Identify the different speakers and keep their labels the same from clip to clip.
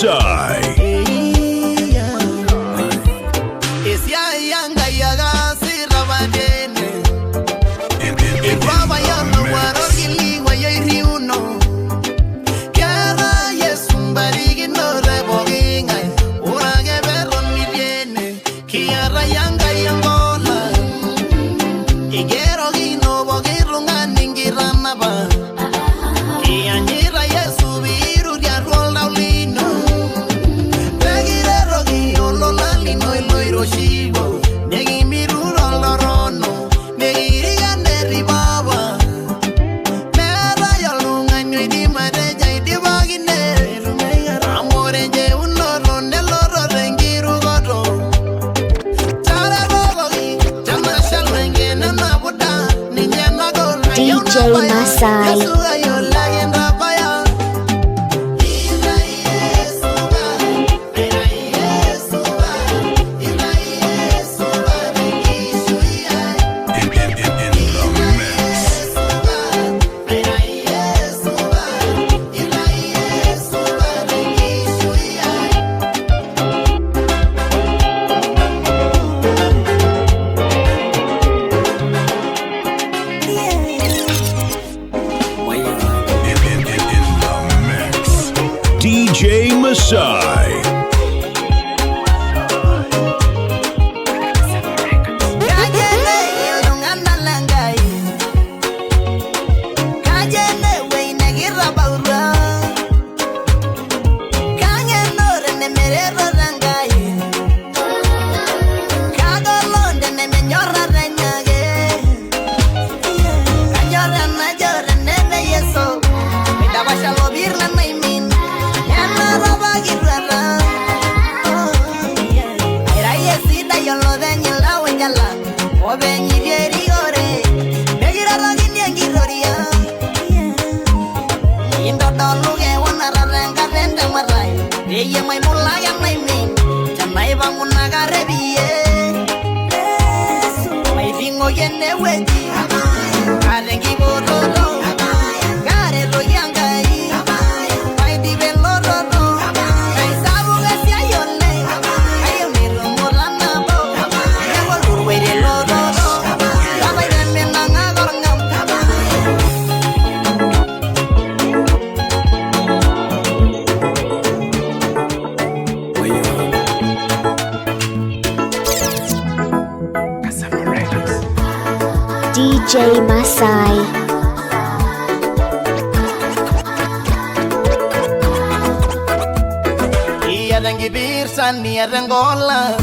Speaker 1: Masai.
Speaker 2: DJ Masai.
Speaker 1: DJ Masai. DJ Masai.
Speaker 3: Iyadangi birsan niyadangola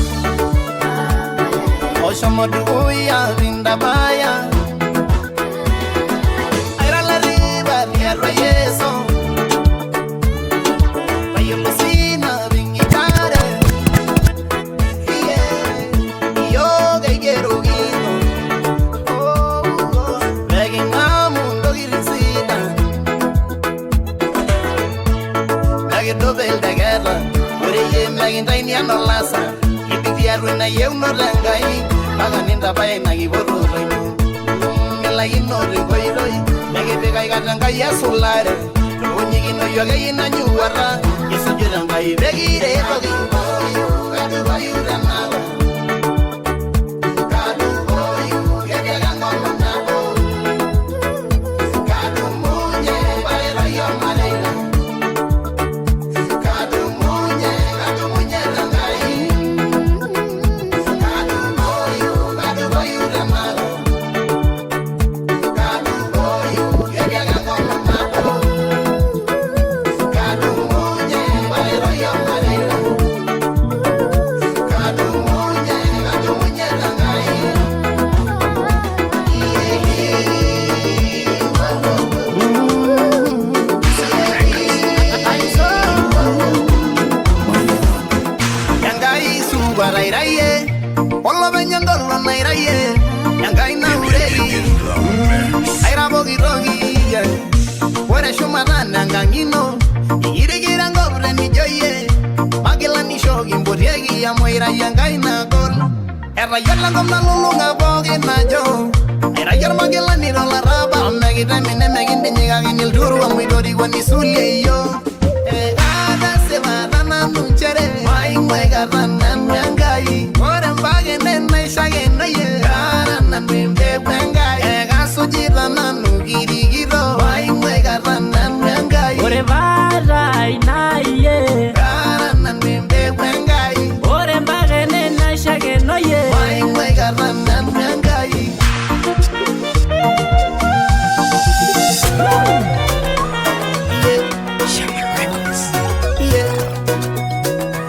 Speaker 3: Oshomodu ya vindabaya Aira la riba niyarwa yeso Bayumusina vingitare Yoga igerugino Dobel da guerra, oreye magindai ni anolasa, ipidiaru na yeu no rangai, maganinda bai na giboru reino. Melai no rigoiroi, megete kai gatangai asulare, unyigi no yogai na nyuara, yesu jirangai begire togi, kadu bayu ranala. Kadu boyu, yeke gangono nabo. Kadu munye, bai rayo mareina. Era yalla gomna lulunga bogi na jo. Era yar magela ni rola raba megi dami ne megi ndinyiga ginil duru amui dori wani sulie yo. Ada seba Nada nanu chere Maingwe gata nanu engai Ore mpake nenaishake noye Kara nanu empeku engai Ega sujita nanu kirikito Maingwe gata nanu engai
Speaker 4: Ore bata inaye
Speaker 3: Kara nanu empeku engai
Speaker 4: Ore mpake nenaishake noye
Speaker 3: Maingwe gata nanu engai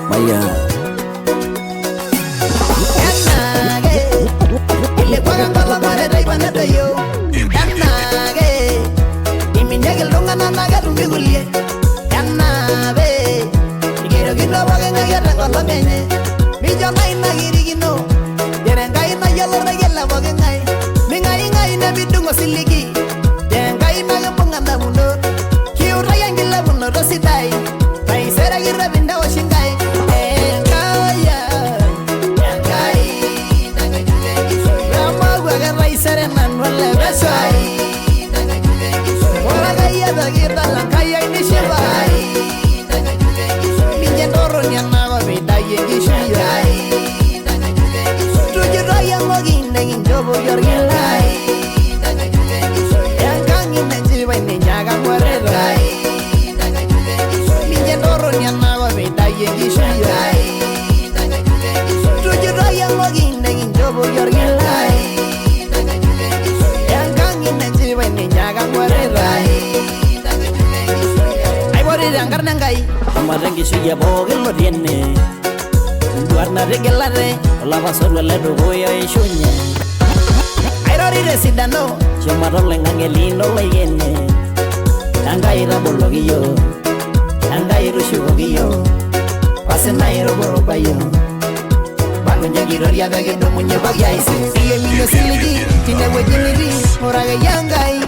Speaker 1: Maya.
Speaker 4: Amarangi suya bogel lo tiene Guarna regelare La basura le dogoya e shunya
Speaker 3: Airori residano
Speaker 4: Chamaro lengangelino le yene Nangaira bologiyo Nangairu shugogiyo Pasenairo borobayo Bagonya giroria bege no munye bagyaisi
Speaker 3: Siye minyo siligi Tine wejiniri Moraga yangai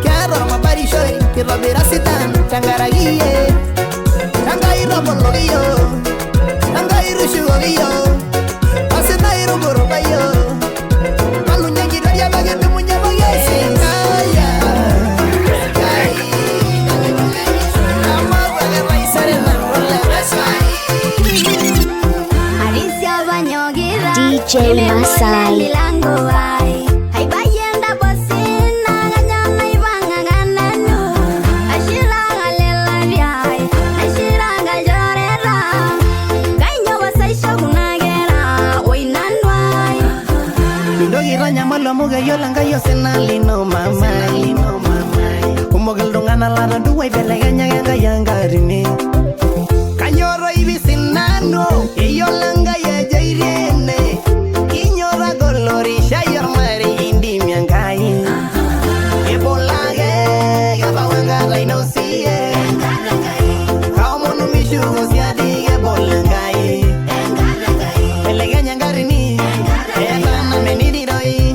Speaker 3: Karo mabari shoy Kiro birasitan Tangaragiye Nangairu bologiyo Nangairu shugogiyo Pasenairo borobayo Bagonya giroria bege no munye bagyaisi Kaya
Speaker 2: DJ Masai.
Speaker 3: Yolanga yosena lino mama Kumogel dongana lada duwa ibeleganya yanga yanga rini Kanyoro ibisinano Yolanga ya jairene Inyora golori shayor mari indi miangai Ebolage Gabawanga raino siye Kaomono mishugo siadi Ebolangai Beleganya ngarini Etana menidi doi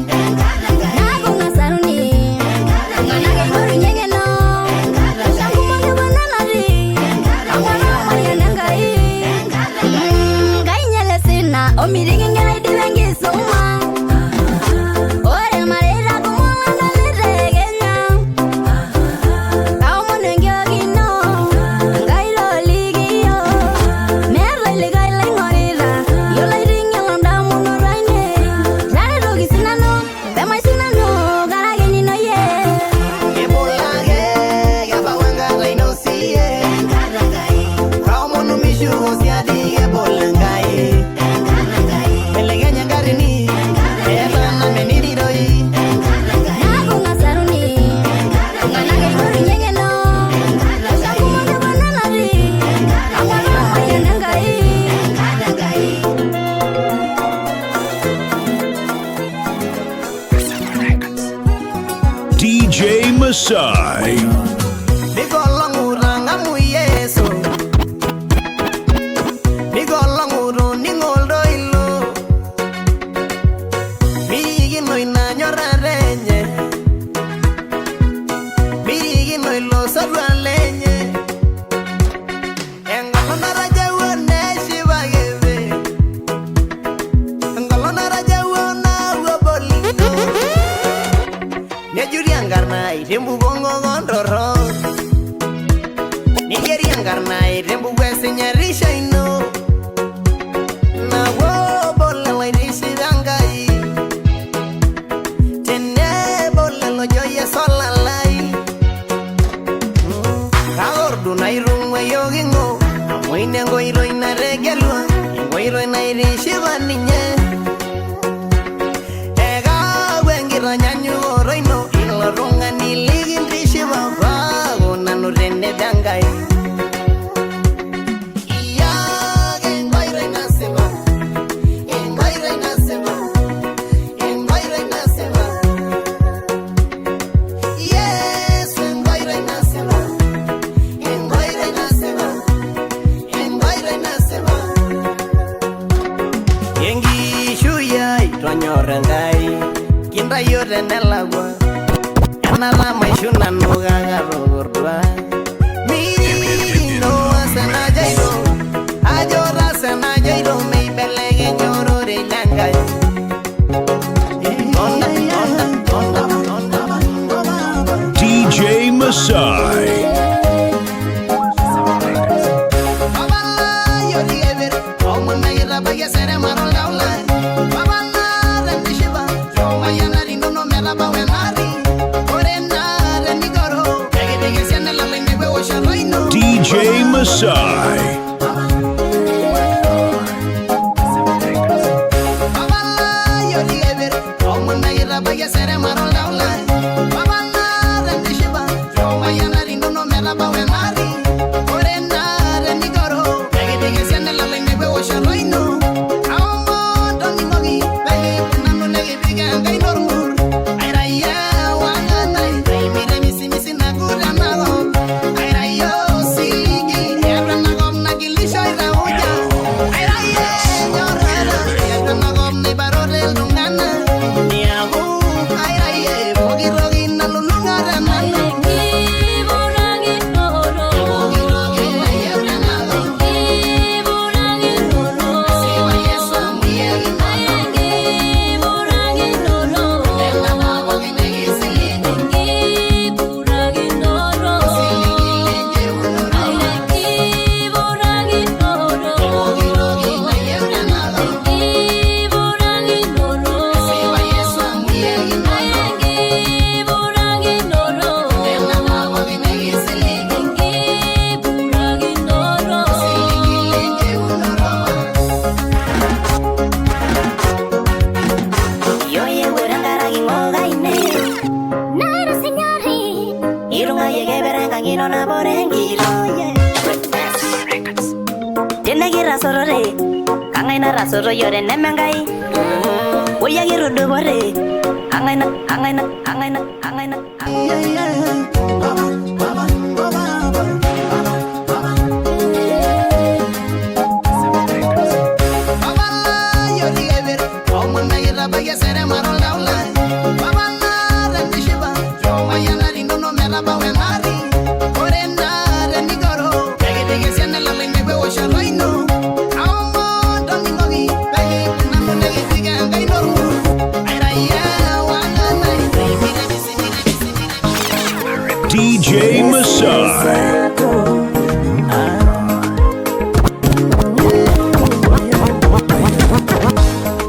Speaker 1: DJ Masai.
Speaker 3: Rembu gongo gondoro Nigerian garnai rembu wese enkoitoi naitishipa ninye eka wenkitanyanyukoto ino ilo tung'ani likintishipa paaku nanu tenebo Enkai iyake enkoitoi nasipa enkoitoi nasipa enkoitoi nasipa Yesu enkoitoi nasipa enkoitoi nasipa enkoitoi nasipa enkishui ai tonyorr Enkai kintayo tenelakwa enata maishu nanu kakatokordua mirino asenajaito ajo tasenajaito meibelekeny ororei lenkai
Speaker 1: DJ Masai. DJ Masai.
Speaker 5: Soro yore nemengai Oya girudu bore Angaina
Speaker 1: DJ Masai.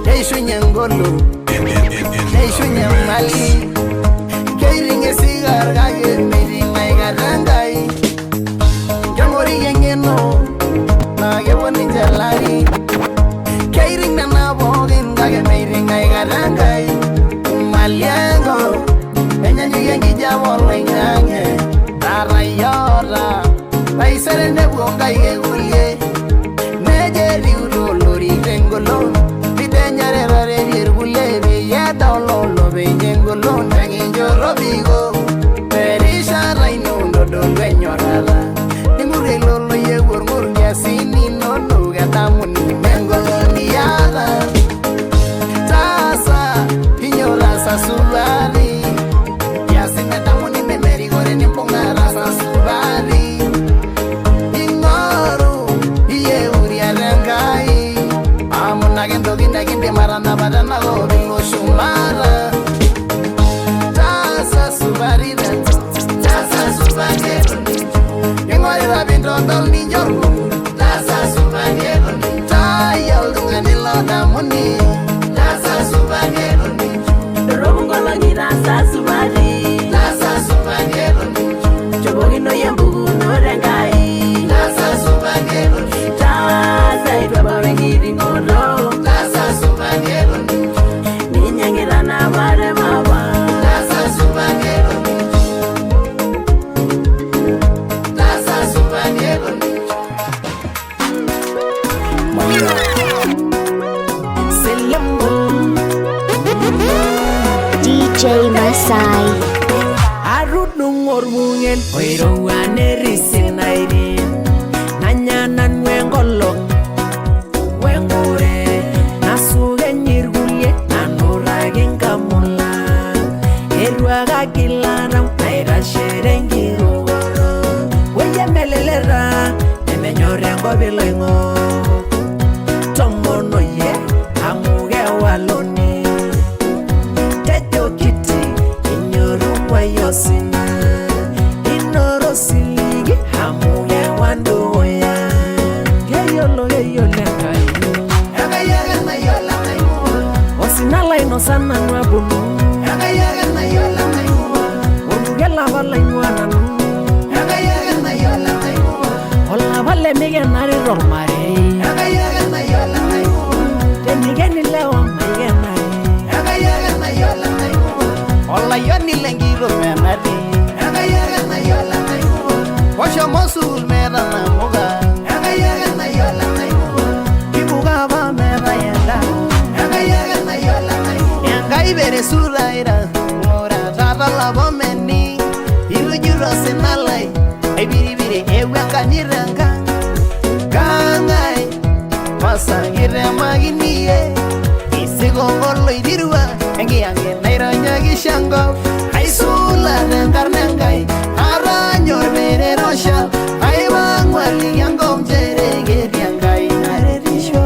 Speaker 3: Keishunya ngolo keishunya mali keiringe sigar kake miringa ikatangai kengori engeno na keponi njalari keiring nana pookin kake miringa ikatangai maliango enyanyikie enkijapa oloing'ang'e tarayota taisere nepuo Enkai kekulie nejo eriuto olori tengolon pitenyaretaretie irkulie peyie edol olopeny engolon tekinchoto biko terishata ino ntodolu enyorrata ning'urrie ilo loyieu orng'ur nkiasin inonok edamu ninye engolon niata taasa inyo taasa supati
Speaker 2: DJ Masai.
Speaker 6: Arudung orbungen oirowan erisinairi nanyanan wengolok wengure nasugenyirgulie nanuragin kamula erwaga kilaram naira sherengirugoro weye melelera nemenyorengo bilengo tomono ye amuge waloni tejo kiti inyoruwa yosina inoro siligi amuge wandoya yeyolo ngai agayaga na yola ngai osinala inosana nwabunu agayaga na yola ngai onugela bala inwana agayaga na yola ngai ola bale mige nari romare agayaga na yola ngai tenigeni lewa maigena agayaga na yola ngai ola yoni lengiro menari agayaga na yola ngai washo mosul mera na moga agayaga na yola ngai ibuga ba mera yenda agayaga na yola ngai ngai bere suraira ora tata la bomeni ilujuro senalai ebiribire ewe kaniranga kangai masangire maginie isigongolo idirwa engiange naironya gishango aisula ngarnangai aranyor bere rosha aibangwali yango mjerege diangai naredisho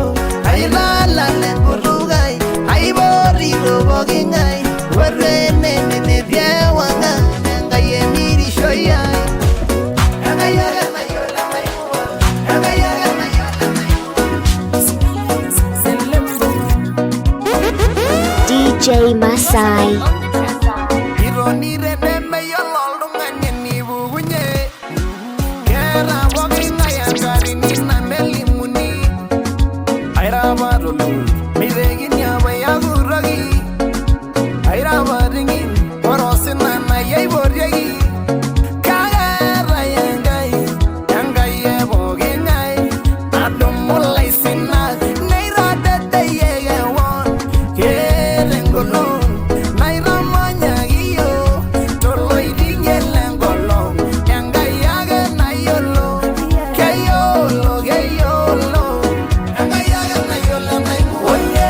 Speaker 6: ailala lengurugai aibori robogingai warene nene biawanga ngai emirisho yai agayaga na yola mai agayaga na yola mai
Speaker 2: DJ Masai.
Speaker 3: ironi rene me yololdo ngane ni bugunye kera boginga yangari ni na melimuni aira barulu miregi nyaba yaguragi aira baringi orosina na yai boregi kagara yangai bogingai adumulai sinna neira de yewon kerengolo naira manyagiyo toloi dingelengolo yangai na yolo kayolo yangai na yola mai oye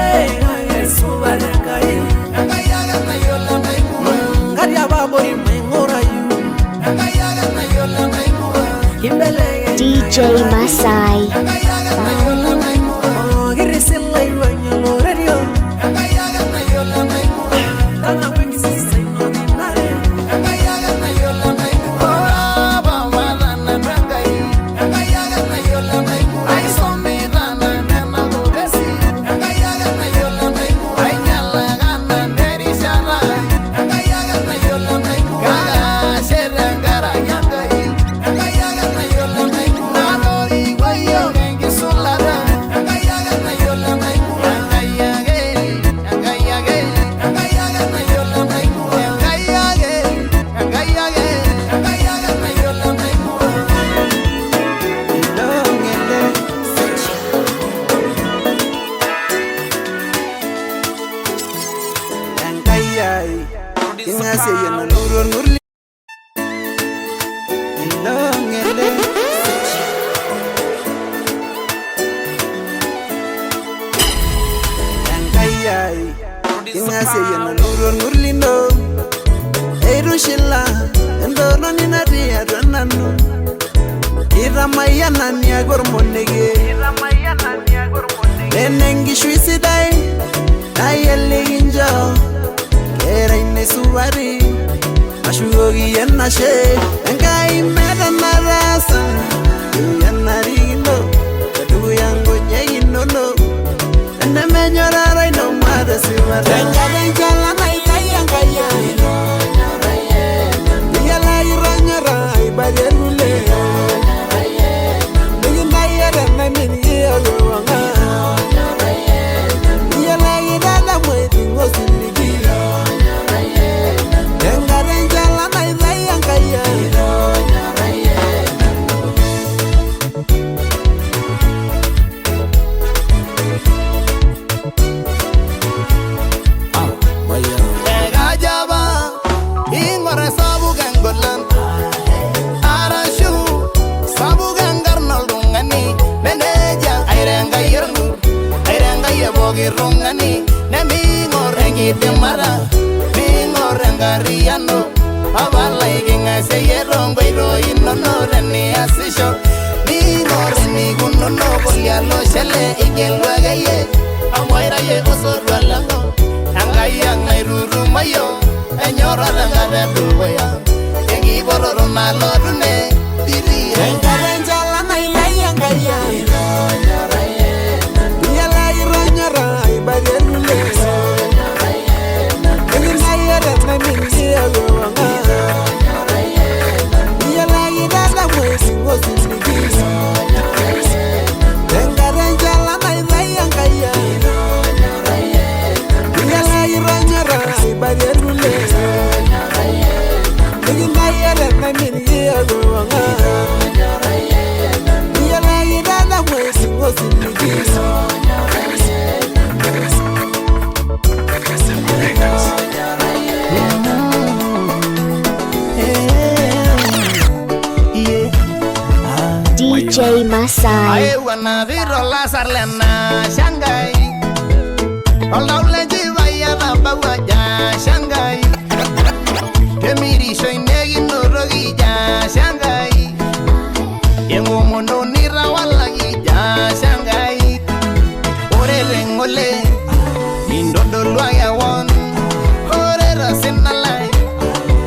Speaker 3: subarangai yangai na yola mai ngaria babori mengorayu yangai na yola mai kimbele
Speaker 2: DJ Masai.
Speaker 3: yangai na yola mai
Speaker 6: girisillai wanyolo radio
Speaker 3: yangai na yola mai
Speaker 6: tana wengi sisa inodinare
Speaker 3: yangai na yola mai baba wadana rangai yangai na yola mai ai somidana nena godesi yangai na yola mai ai nyala gana neri shara yangai na yola mai gaga sherangara yangai na yola mai narori goyo gengi sulara yangai na yola mai yangai na yola mai yangai na yola mai
Speaker 6: Iramayana ni agormonege Nenengi shuisidai Nayeli injo Kera ine suwari Mashuogi yenashe Engai meda narasa Yanarino Kadu yango nyegino no Ene menyorara ino mada siwara Denga la naikaya kaya Yala iranyara ibagerule
Speaker 3: kirungani nemingor engitemara mingor engariano abala ikinga seyerongo iro inono rene asisho mingor nigunono bolialo shele igelwagaye amoira ye osorwalano angaya ngairuru mayo enyora ngare duwaya engi bororo malorune diri
Speaker 6: Engarenjala na ilaya ngaya Yala iranyara ibarelule Engayere na mingi agwanga Yala irada mwezi ngozi nigi Engarenjala na ilaya ngaya Yala iranyara ibarelule Engayere na mingi agwanga Yala irada mwezi ngozi nigi
Speaker 2: DJ Masai.
Speaker 3: Ae wana viro la sarlena Shanghai Olaule jivaya na bawaja Shanghai Kemiri shoinegi nurogi ja Shanghai Yengo mono nira wala ja Shanghai Ore rengole Indodo luaya won Ore rasinalai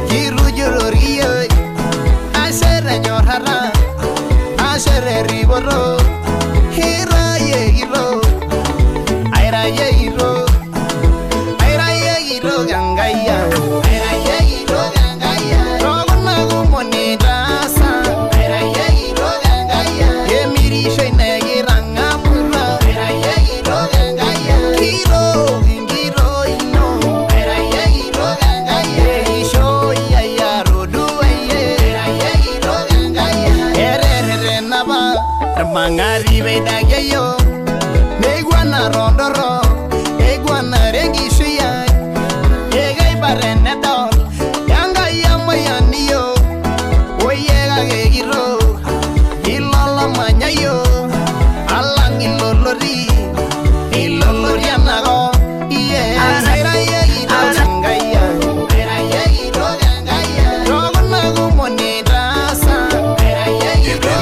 Speaker 3: Kiru juroriyo Ashere nyorhara Ashere riboro Hira ye hiro Aira ye hiro Aira ye hiro gangaya Aira ye hiro gangaya Roguna gumoni rasa Aira ye hiro gangaya Emiri shoine giranga pura Aira ye hiro gangaya Hiro hiro ino Aira ye hiro gangaya Hisho ya rodu Aira ye hiro gangaya Naba Mangari Vedayo Neguana Rondoro Eguana Regishia Yegai Barenedor Yanga Yamayanio Oyega Giro Ilala Manyayo Alang Ilolori Ilolorianago Yeah Aira Yegiro Gangaya Aira Yegiro Gangaya Rogona Gumoni Rasa Aira Yegiro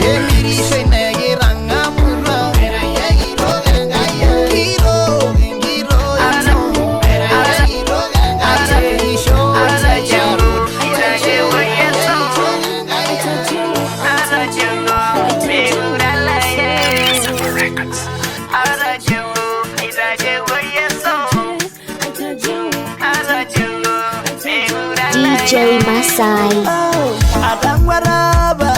Speaker 3: Emiri shoine giranga pura Era yegiro gangaya Hiro hiro ino Era yegiro gangaya Hisho yaru Itaje wayeso Arajengo Megurala ye Arajengo Itaje wayeso Arajengo Megurala
Speaker 2: DJ Masai.
Speaker 3: Adang waraba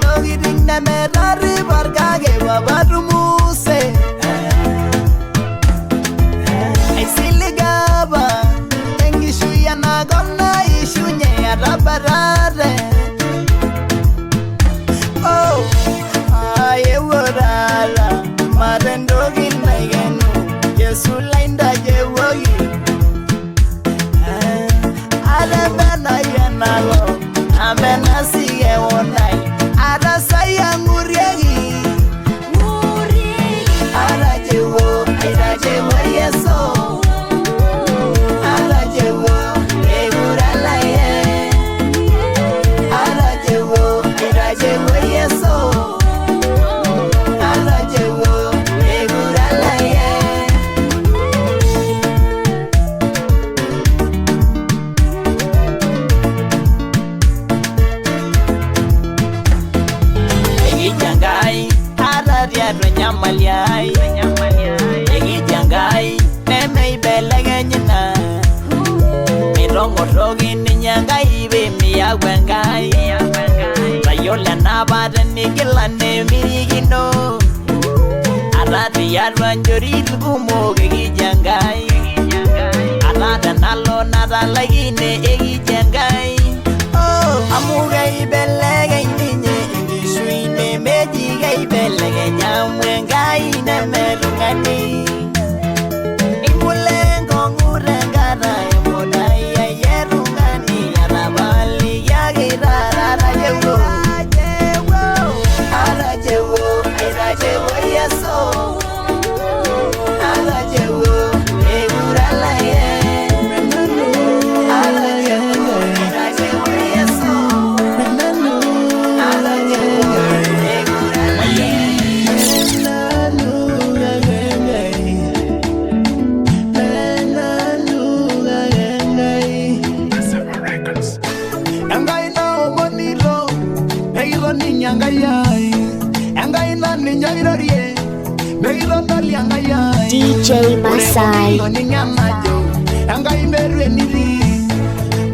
Speaker 3: Nogiding na medari barkage babarumuse Ay siligaba Engishu ya nagona ishu nye arabarare Oh Aye warala Marendogi na yenu Yesu lainda je wogi Alebena yenalo Amena siye wonai Ada saya nguriegi Ada jewo yeso Ada jewo egurala ye Ada jewo yeso Ada jewo egurala ye Jangai, ada dia duanya maliai. Egi jangai, neme belenge nyina. Mirongo rogi ninyangai be miya wengai. Rayola na bada nikila ne mirigino. Ada dia duanjori lugumo egi jangai. Ada nalo nada lagi ne egi jangai. Oh, amugai belenge ninye. Suine meji gai belege nyamwe gai na merungani Imulengo ngurengara emodai ya yerungani Arabali ya girara rajewo Arajewo, arajewo yeso
Speaker 2: DJ Masai.
Speaker 3: Angai merwe niri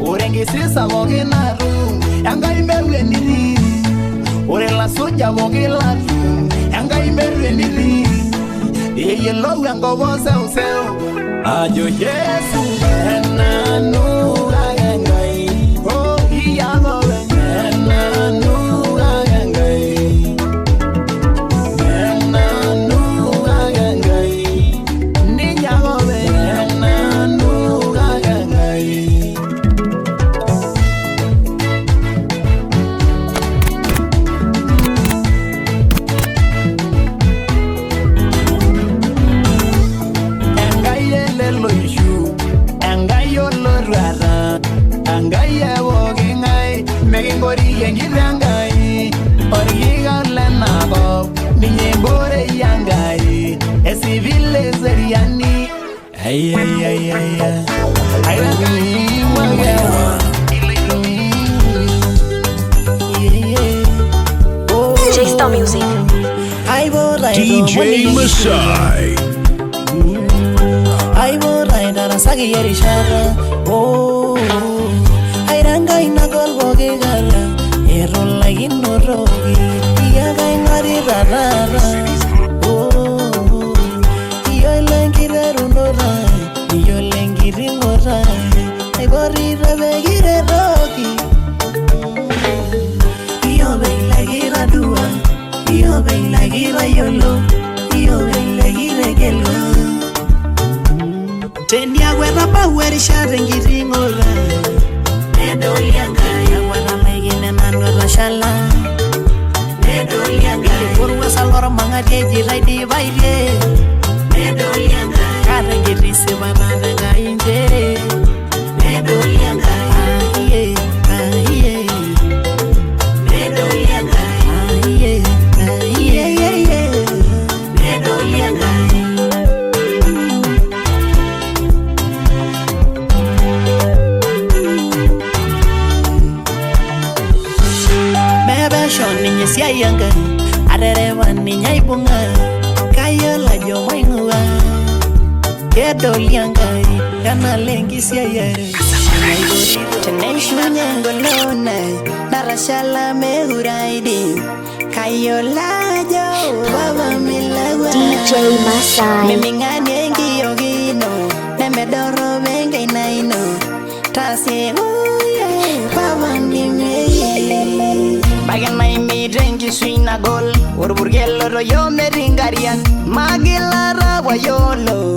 Speaker 3: Urengi sisa wogi naru Angai merwe niri Ure la soja wogi laru Angai merwe niri Iye lowe ango wose useo Ajo Yesu Enanu agengai Oh iya gowe Enanu agengai Enanu agengai Ninya gowe Enanu agengai Ay ay ay ay ay
Speaker 5: J-Star Music.
Speaker 1: DJ Masai.
Speaker 7: Ay boray dara sagi yeri shara. Oh, ay ranga ina golboge gala. Erol lagi norogi. Iya gay ngari rara. Oh, iyo lengi rerunora. Iyo lengi ringora. Ay bori rebegi rerogi. Iyo bay lagi radua. Iyo bay lagi rayolo. Iyo bay lagi regelo. Tendia gwera power share ngiringora Nedo lianga ya gwera megine nano la shala Nedo lianga Kurwa salora manga deji raidi baile Nedo lianga Kare ngirisi banana ga inje Nedo lianga Ahiye ahiye Nedo lianga Ahiye ahiye Nedo lianga Niña si ayanga, arereva niña ibunga, kaya la yo waingua, kedo lianga, kana lengi si ayere. Teneshu nyango lona, narashala meguraidi, kayo la yo baba milagua.
Speaker 2: DJ Masai.
Speaker 7: Memingani engi yogino, nemedoro benga inaino, tase uye baba nimeye. Bagan mai mi drenki suina gol Urburgello ro yo meringarian Magila rawa yolo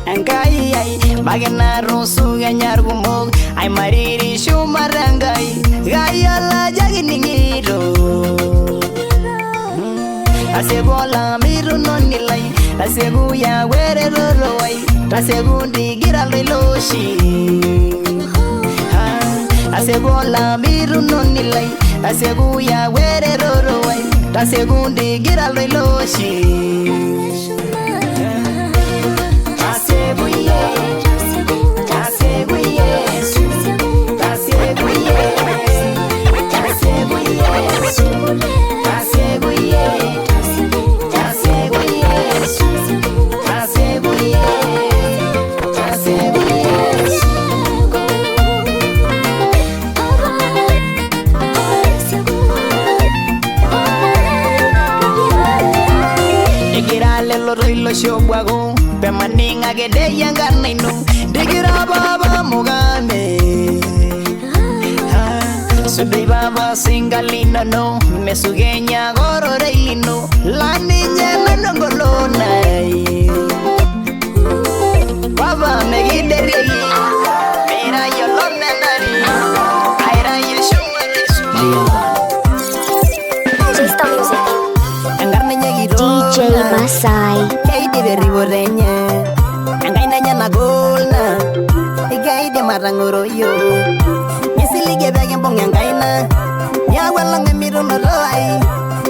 Speaker 7: Angai ai Bagan rosu ganyar gumog Ai mariri shumarangai Gayala jaginingiro Asebola miru nonilai Asegu ya were roroi Tasegundi giral loshi Asebola miru nonilai Asegu ya were roroi Tasegundi giral loshi Asegu ye Asegu ye Asegu ye Asegu ye Asegu ye Asegu ye Asegu ye Asegu ye Lo shobwago Pemaninga gede yanga nainu Digira baba mugame Sudai baba singalino no Mesugenya goro reilino La niña nanongolona Baba megideri Mira yo lo menari Aira yo shumari
Speaker 2: DJ Masai.
Speaker 4: duborenye Engai nanya na golna Igai de marangoro yo Nisilige bege mbonge engai na Ya wala ngemiru no roi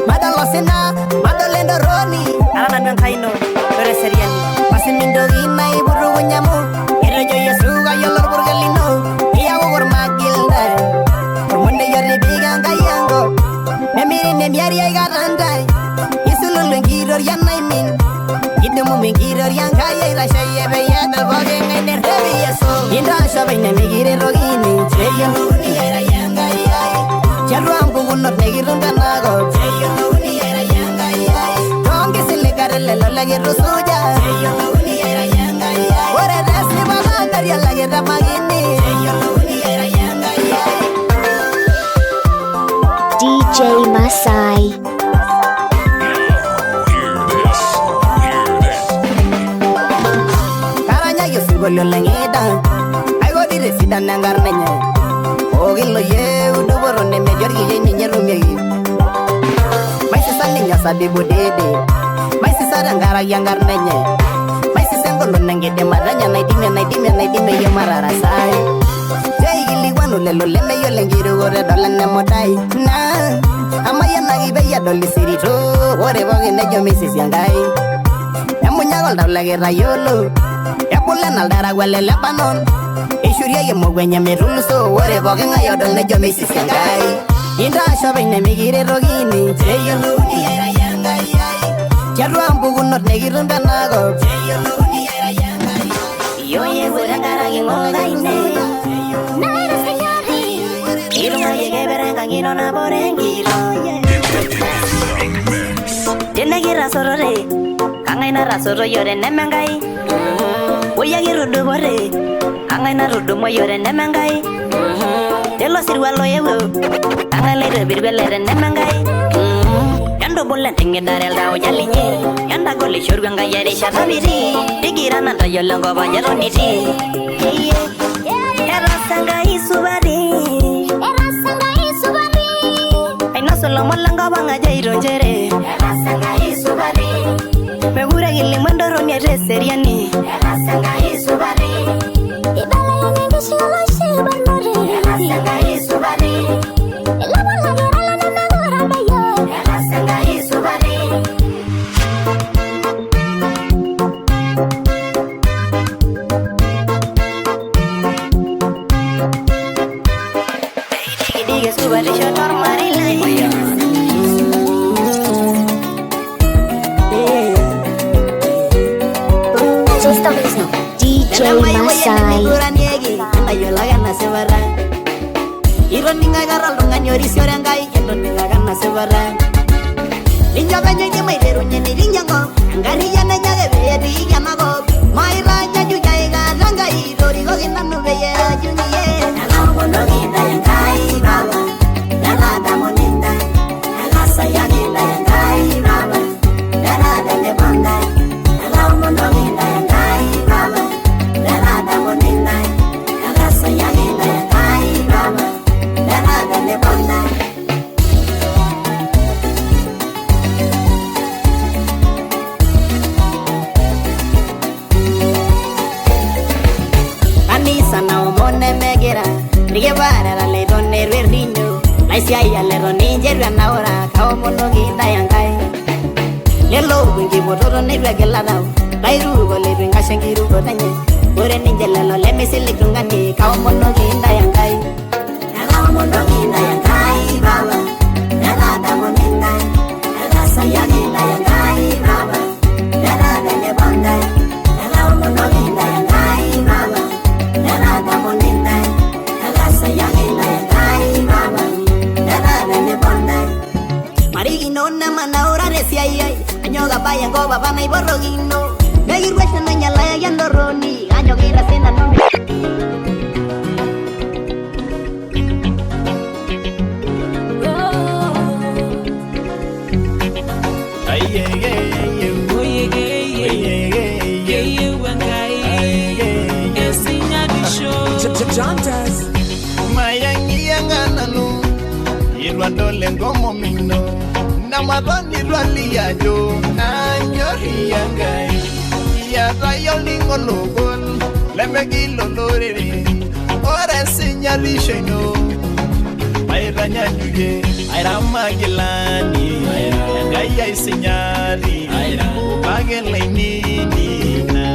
Speaker 4: Madalo sena, madolendo roni Arana nang kaino, dore serian Pasimindo ina iburu nyamu Ero yo yesuga yolor burgelino Iya wogor magilda Pormonde yori biga ngayango Memiri nemiari ay garandai Isululu ngiror yan naimin Idumu mingiror yan kaya irasya yebe yadal boge ngay nerhebi yeso Indra shabay nemigire rogini Cheyo nuni era yan gayay Charuang kugunot negirun kanago Cheyo nuni era yan gayay Tongi silikarele lo lagi rusuja Cheyo nuni era yan gayay Ore resni balandar ya lagi ramagini Cheyo nuni era yan gayay
Speaker 2: DJ Masai.
Speaker 4: Karanya yusigolo langida Aigo dire sidan nangar nanya Ogilo ye uduboro ne mejorgi ye ni nyerumegi Maisi salinya sabibu dede Maisi sarangara yangar nanya Maisi sengolo nangede maranya naidime ye marara sai Jai gili wanu lelo leme yo lengiru gore dolan nemodai Na amaya nagibe ya doli sirito Ore bogi nejo misis yangai Yamunyagol daulage rayolo Yapulan aldara wale Lebanon Ishuria ye mogwenya meruluso Ore bogi ngayodol nejo misis yangai Indra shabay nemigire rogini Cheyo nuni era yangai Charuang bugunot negirun kanago Cheyo nuni era yangai Yo ye wurangara ngolgaine Naira senyari Irunga ye geberanga ngino na borengiro Tenegira sorore Kangai na rasoro yore nemengai Oya girudu bore Kangai na rudu mo yore nemengai Telo sirwalo yewo Kangai lere birbelere nemengai Yando bulan tingi darel dao jalinye Yanda goli shurganga yeri sharabiri Digira nanda yolongo banyaro niti Era sanga isubari Aina solo molanga banga jairo jere Era sanga isubari Megura gili mandoro nyere seriani Era sanga isubari Ibala yanenge shilo shibarnore Era sanga isubari Ilama lagera lana megura bayo Era sanga isubari Diga subari shotor marilai
Speaker 2: DJ Masai.
Speaker 4: Iron ninga garal dungan yori siorangai endo ninga ganna sebara Ninja banyo ye mai deru nyeni rinjango ngari yana nyage beri yamago mai ranja jujai ga rangai dori go ginanu beye junye ala bono ginda yangai baba nala damoninda ala sayaginda yangai baba nala dele banda ala bono ginda yangai baba nala damoninda ala sayaginda yangai baba nala dele banda Sana umone megira Dige bara la le donne verdiño Laisi ay le roni jeru anaora Kao mono ginda yangai Lelo bungi botoro ne regela dau Lairu go le ringa shangiru go tanye Ore ninjela lo le misili kungani Kao mono ginda yangai Kao mono ginda yangai baba Nala da moninda Nala saya ginda yangai baba Nala dele bandai Nala mono ginda yangai baba Nala da moninda Nala saya ginda yangai baba Nala dele bandai Marigino na manaura resia ay Anyoga bayango baba na iborogino Megir wesha na nyala ya yandoroni Anyogira sena no
Speaker 3: Mayangiyangananu Irwadole ngomo mino Namadoni rwali yajo Anyori yangai olningo logon lemegilo lorere ora señalisha no airanya nyuge airamagilani gaya señali bagelaini na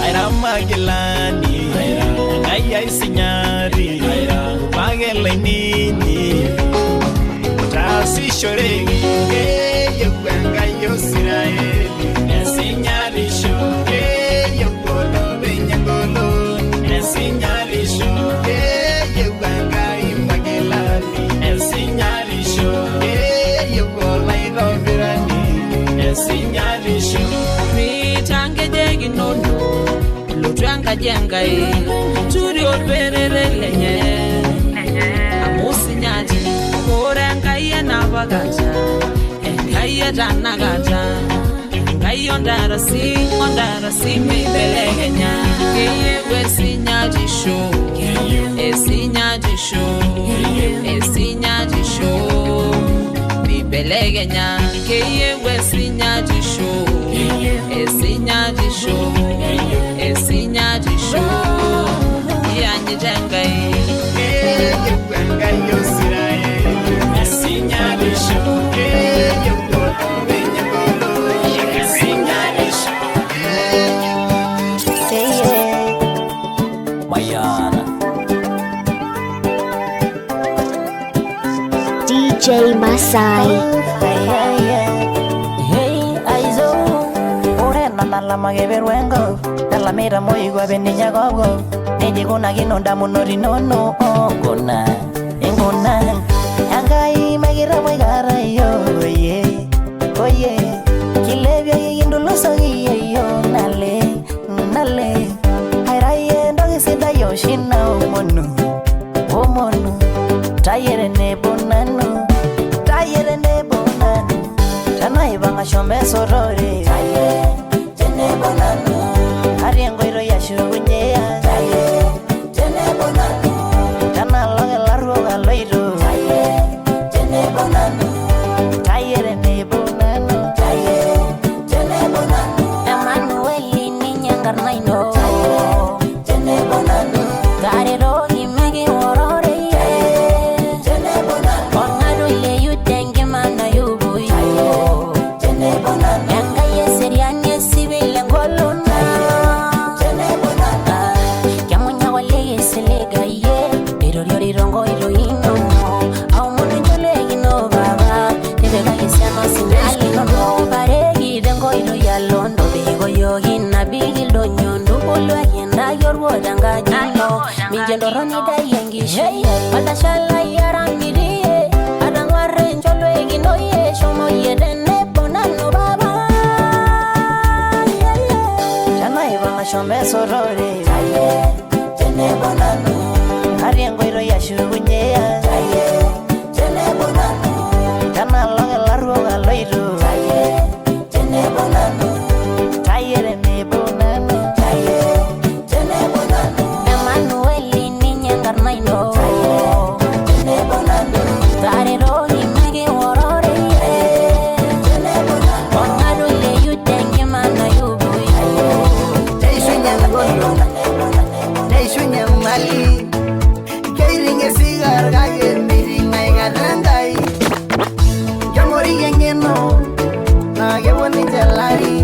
Speaker 3: airamagilani gaya señali bagelaini tasi shoregi yuganga yosiraeli señali shoge yugolo benyangolo señali shoge yuganga imagilani señali shoge yugola irobirani señali shoge
Speaker 8: tange degi nono lutanga jenga turi operere lenye amusinyaji korenga yena bagaja engaya danagata ngayondara si mi belegenya yewe sinyaji show esinyaji show mi belegenya yewe sinyaji show esinyaji show yanyi jenga
Speaker 3: yuganga yosiraeli señali shoge yugolo benyangolo señali shoge
Speaker 7: Mayana
Speaker 2: DJ Masai.
Speaker 7: Hey, aizo ore nala mageberwengo dala mera moigo abeninya gogo neje gona ginonda munori nono gona engona angai magira moigara yo oye kilebya yindulo sogi yo nale airaye ndogi sida yoshina omono tayere ne bonano tana ibanga shombe sorore tene bonano ariengo iro yashugunyea tene bonano tana loge largo galoiro tene bonano tayere ne bonano tene bonano Emanueli niña ngarnaino tene bonano garero imegi worore tene bonano ongado le yutenge mana yubu tene bonano yanga yeserianye sibile ngolona tene bonano kyamunya wale yeselega ye erorio rirongo iroino au mutu njole ino baba tebega yesema sinali no baregi dengo iro yalondo bigo yogi na bigilo nyondo bolwa yenda yorwo danga jino mijendo roni da yengishe wala shala yara mirie adangware njolo egino ye shomo yedene bonano baba jana ibanga shombe sorore tene bonano ariengo iro yashugunyea tene bonano jana loge largo galoiro tene bonano tayere ne bonano tene bonano Emanueli niña ngarnaino tene bonano garero imegi worore tene bonano ongado le yutenge mana yubu
Speaker 4: Teishunya ngolo Teishunya mali Keiringe sigar gaye miringa igarangai Jamori yengeno Nage woni jalari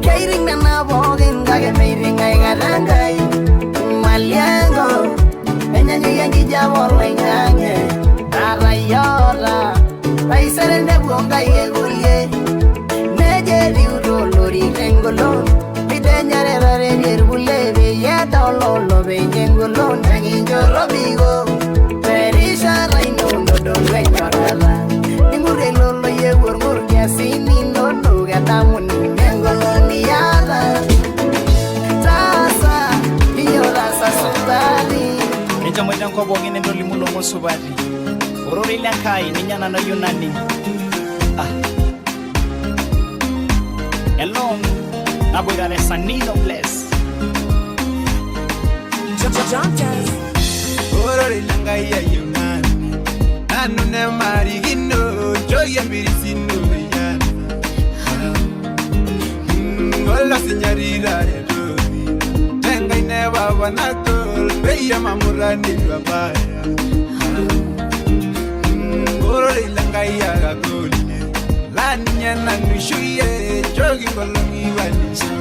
Speaker 4: Keiringa na bogin gage miringa igarangai Maliango Enyanyu yengi jabor lengange Arayora Paiserende buonga yegulie Neje riuro lori rengolo Videnyare rare yerbule Viyeta ololo benyengolo Nanginjoro bigo Perisha raino nodo lwenyorala Ningure lolo yegur kiasini nodo gatamun Nengolo niyala Sasa Iyo rasa sutari
Speaker 3: Eja moja kwa bogine ndo limulo mosubari orori lankai ninyana no yunani alone abogare sanino bless
Speaker 6: orori langai ya yunani anu ne marigino joye mirisino ya nyarira edoni tenga ineba wanakol beya mamurani babaya ngoro ilanga ya gakoli lani nyana nushuye jogi kolongi walisu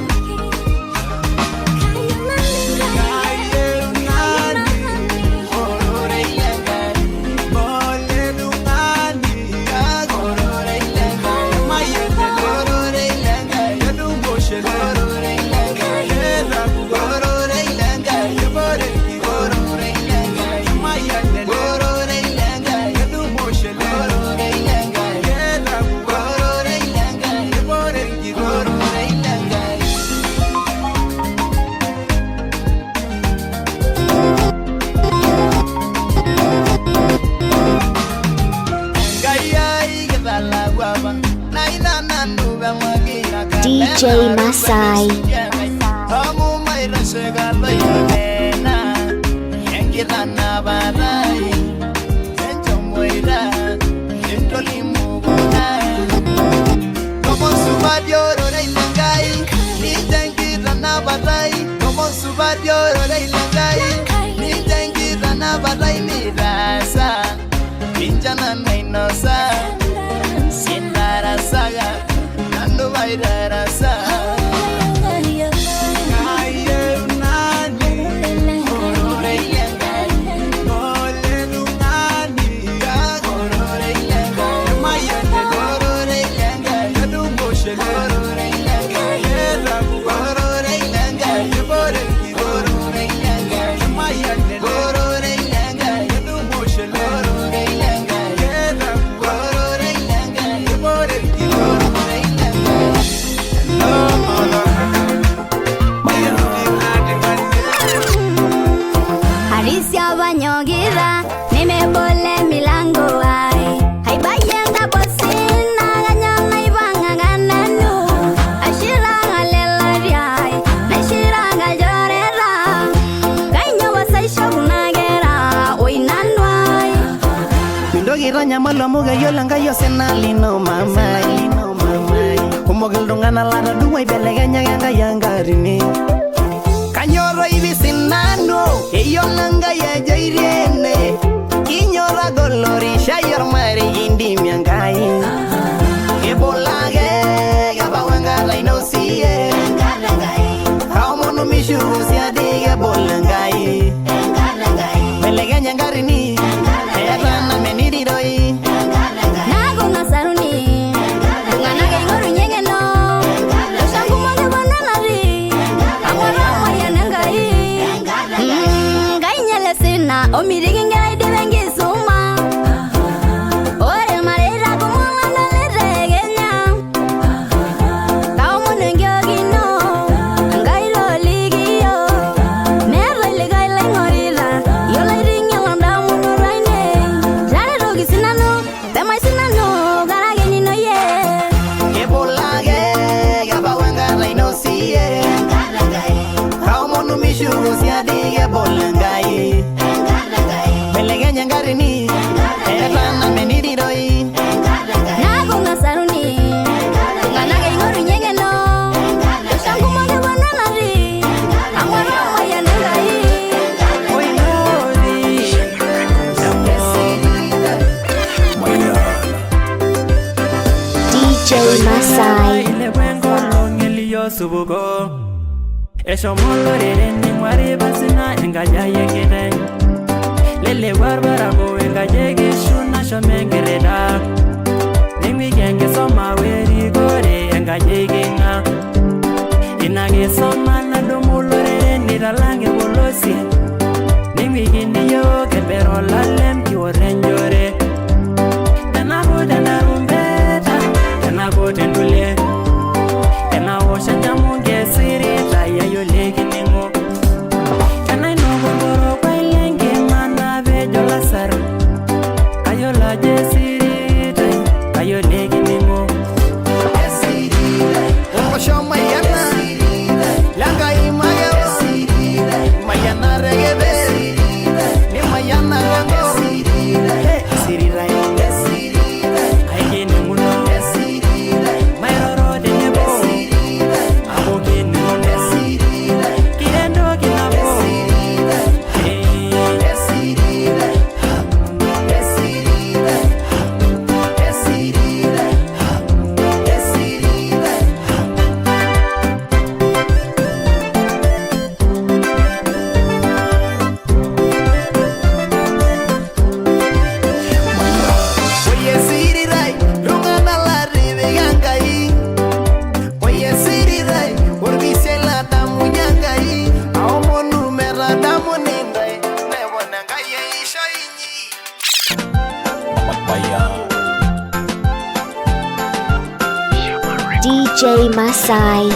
Speaker 2: DJ Masai.
Speaker 4: Nyamalo muga yolanga yosenali no mamai kumogel dongana lana duwai beleganya yanga rini kanyoro hivi sinano yolanga ya jairene kinyora golori shayor mari indi miangai ebolage gabawanga laino siye kaomono mishuru siadige bolangai beleganya ngarini etana meniri doi
Speaker 5: nago ngasaruni ngana ga ngoru nyengeno sangu mone banalari amara moya nangai ngai nyele sina omirigi ngai debengi suma ore marera kumwana leregenya tao mone ngogino ngai loligio nere legai lengorila yola ringa landa muno raine jare rogi sinano temai sinano garageni no ye
Speaker 4: ebolage gabawanga laino siye kaomono mishuru siadige bolangai beleganya ngarini etana meniri doi
Speaker 5: nago ngasaruni ngana ga ngoru nyengeno sangu mone banalari amara moya nangai
Speaker 2: DJ Masai.
Speaker 9: Subugo Esho molore ni mwari basina engaja yegede Lele barbara go engaje geshuna shomengereda Nimi genge soma weri gore engaje genga Inage soma na domulore ni dalange bolosi Nimi gindi yo kebero lalem ki orenjore Tenago tenarumbeta Tenago tendule Shajamu gesiri taya yo legi ningo Kana inogo goro kwa ilenge mana vejo la sar Kayo la jesiri taya kayo legi ningo
Speaker 4: Ogo shoma yana
Speaker 2: DJ Masai.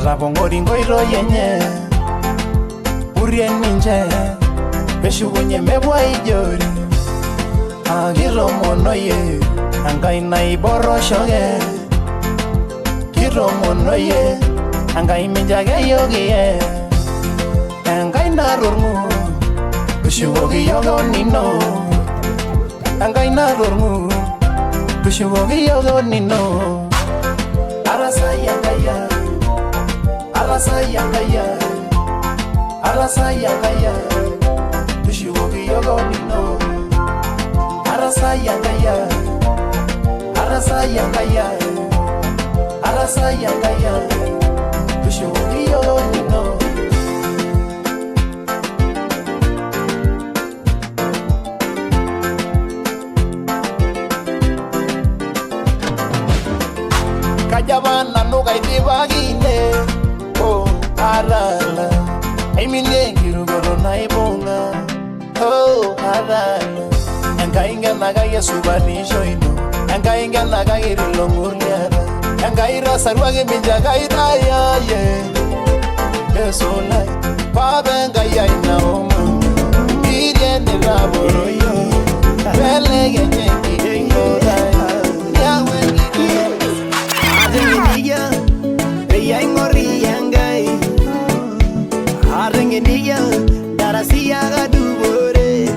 Speaker 7: Rabongori ngoiro yenye Urien ninje Beshugunye mebwa ijori Agiro mono ye Angai na iboro shoge Giro mono ye Angai minjage yogi ye Angai na rurmu Beshugogi yogo nino Angai na rurmu Beshugogi yogo nino Arasa yagaya Alasa yangaya Tushiwogi yogo nino Arasa yangaya Tushiwogi yogo nino Kajabana nuga itibagine Arala, Emine Girugoro Naibonga, oh Arala, and Kainga Nagaya Subani Joino, and Kainga Nagay Longuriana, and Gaira Sarwagi Minjagaita, yes, so like Papa Gaya now, Indian de Laboro, Beleg and Yankee, Arengeniya, Darasiya gadubore.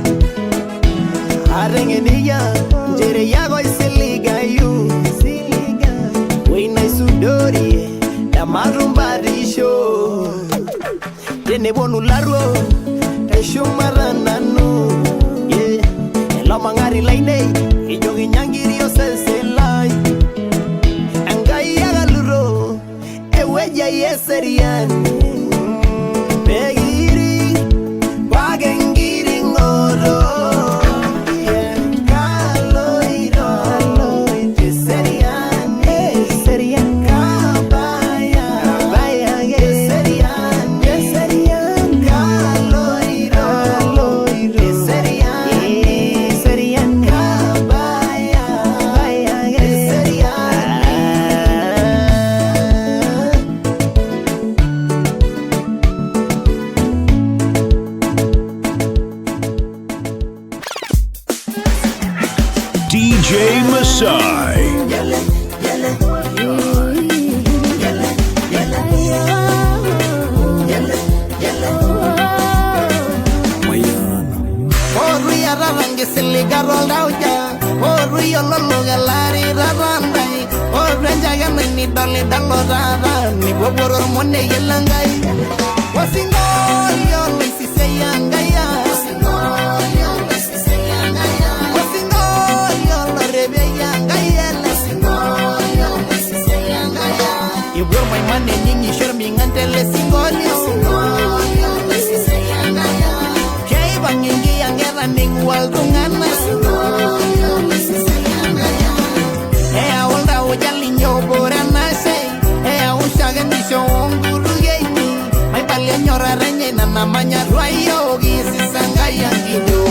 Speaker 7: Arengeniya, Jere yago isiligayu. Wina isudori, Damarumba risho. Dene bonu laro, Taisho marananu. Yeah, Elomangari laine, Ijogi nyangiri oselselai. Angai yagaluro, Eweja yeseriani. Begiri, wagengiri ngoro, kaloiro, serian, kabaya, serian, kaloiro, serian, kabaya, serian.
Speaker 1: DJ Masai.
Speaker 3: Oruya rarangi siligarol dauja, oruya lolo galari rarandai, oruya gana ni dali dalo rara, ni boboror mone yelangai. Wasingo yo lisi seyangaya, wasingo yo lisi seyangaya, wasingo yo lorebe yangaya, wasingo yo lisi seyangaya. Ibro my money ningi shermi ngante lesingo yo lisi seyangaya. Kay bangingi angera ning waldungana, wasingo yo lisi seyangaya. Hey awalda ujali nyoborana say, hey awushaga nisho onguru yeini. May palyenyora renye na namanya ruayo gisi sangaya gido.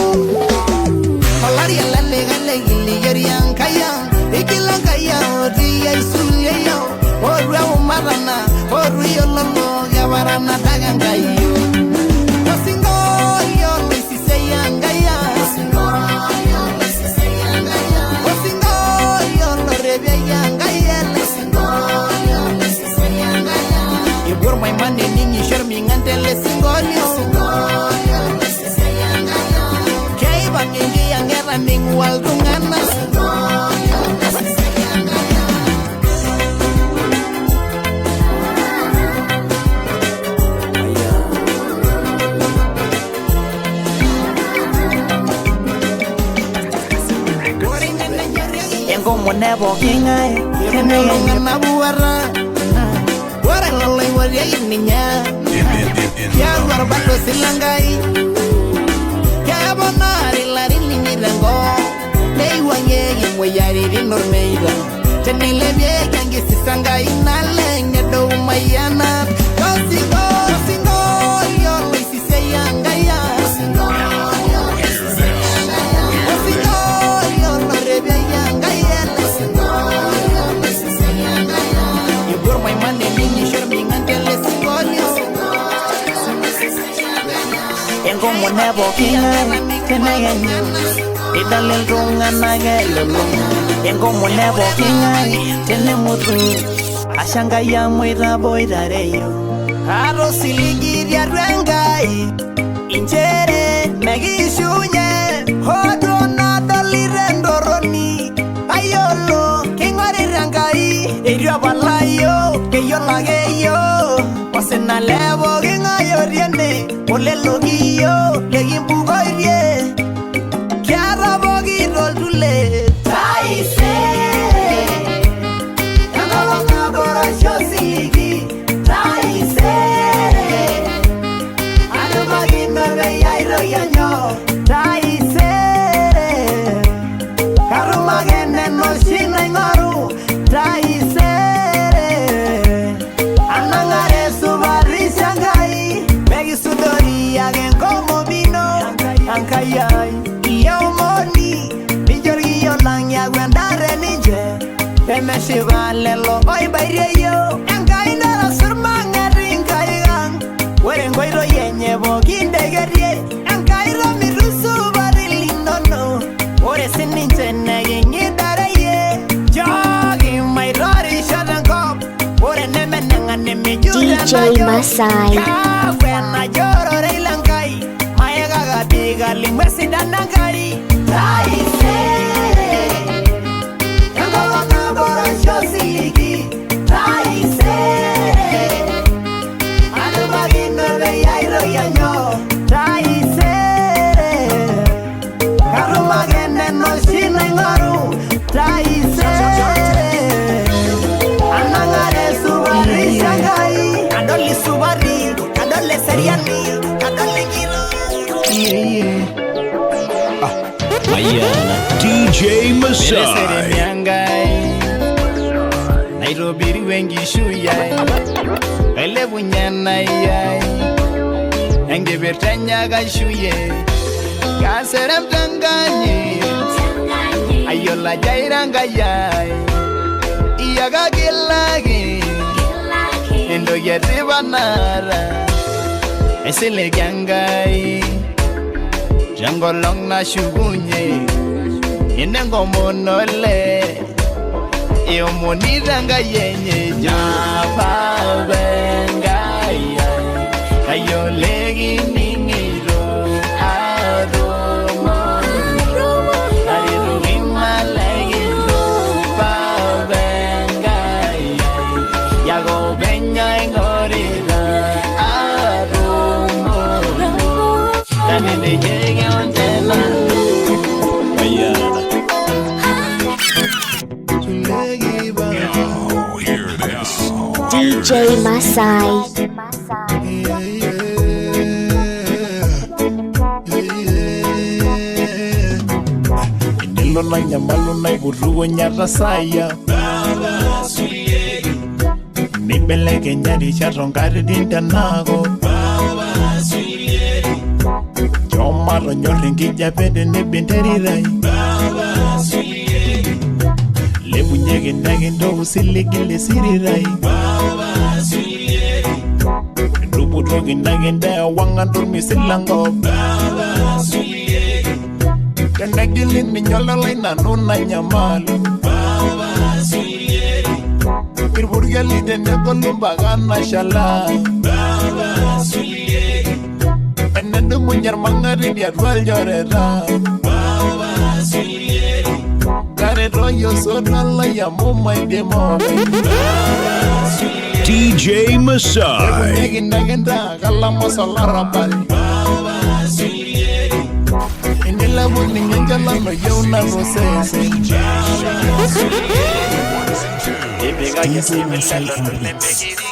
Speaker 3: Olaria lale gale gili yeriang kaya, ikilang kaya odiya isuye yo. Orua umarana, oruyo lolo gawarana dagang kayo. Wasingo yo lisi seyangaya, wasingo yo lisi seyangaya, wasingo yo lorebe yangaya, wasingo yo lisi seyangaya. Ibur my money ningi shermi ngante lesingo yo lisi seyangaya. Kay bangingi angera ning waldungana, wasingo yo lisi seyangaya.
Speaker 7: Engo monebo kingai,
Speaker 3: Kenelongan nabuara, warang lalai waria ininya. Ya luar batu silangai, ya bonari lari lingi rengo. Nei wanye yang wayari di normeida. Cenile bie yang gisi sanggai naleng nyedo mayana. Kau
Speaker 7: enkomone poking'ae tenekenyu idol iltung'anak elulung'a enkomone poking'ae tenemutu asha Enkai amu itaboitare yiok aata osiligi tiatua Enkai inchere mekishuunye hoo duo nadolita entorroni ayiolo king'orita Enkai etu epala yiok keyiolo ake yiok osina le poking'ae otii ene olelo kiyiok lekimbukoitie kiata pooki toltule taisere enkolong nabo rasho osiligi taisere adumakino peyie aitoki anyok taisere karumake nena oshi naing'oru taisere anang'are supatisha Enkai mekisudori ake enkomomino Enkai ai iomoni nijo irkiyo lang yaku endare ninche pemeshipa lelo oibairie yiok Enkai narasur mang'ati nkaikang ore enkoitoi enye pookin dekerie Enkai tomitu supati linono ore sininche neking'idare joki maitorisho tenkop ore nemeneng'ane
Speaker 2: DJ Masai
Speaker 7: kakwe enajorore ile Enkai maekakati kalimu esidano Enkai taisere enkolong nabo rasho osiligi taisere adumakino peyie aitoki anyok taisere karumake nena oshi naing'oru taisere anang'are supatisha Enkai kadol isupati kadol eseriani kadol enkiro
Speaker 1: DJ Masai.
Speaker 6: Naitobiriwe enkishui ai kailepunye enai enkipirta enye kaishuye kaserem tenkanyit ayiolo ajo aira Enkai ai iyakakilaki entoki etipat naata aisiligi Enkai tenkolong nashukunye enenkomono ole iomonita Enkai enye japapa Enkai kayioleki ning'ito adumo aretoki malakito papa Enkai yako penya ing'orita adumo tanenejeke ontena
Speaker 2: DJ Masai
Speaker 6: enelo nanyamalu naiputuko nyatasaya nibelekenya rishat tonkatitin tenako chomatonyor enkijape tenebo enterirai lepunyeki nekintoki osiligi lesirirai entuputoki nekintaa ewang'an tormisilankop tenegili ninye olalai nanu nanyamalu irpurkeli tenegolu mpaka nashala enedumunye irmang'ati tiatua ilchoreta karetoyio soda lai amu maidim
Speaker 1: DJ Masai.
Speaker 6: lepunyeki nekintaa kalamos olarrabal enilepu ninye enjalano yieu nanosese ipikaki sivilalo nemekiri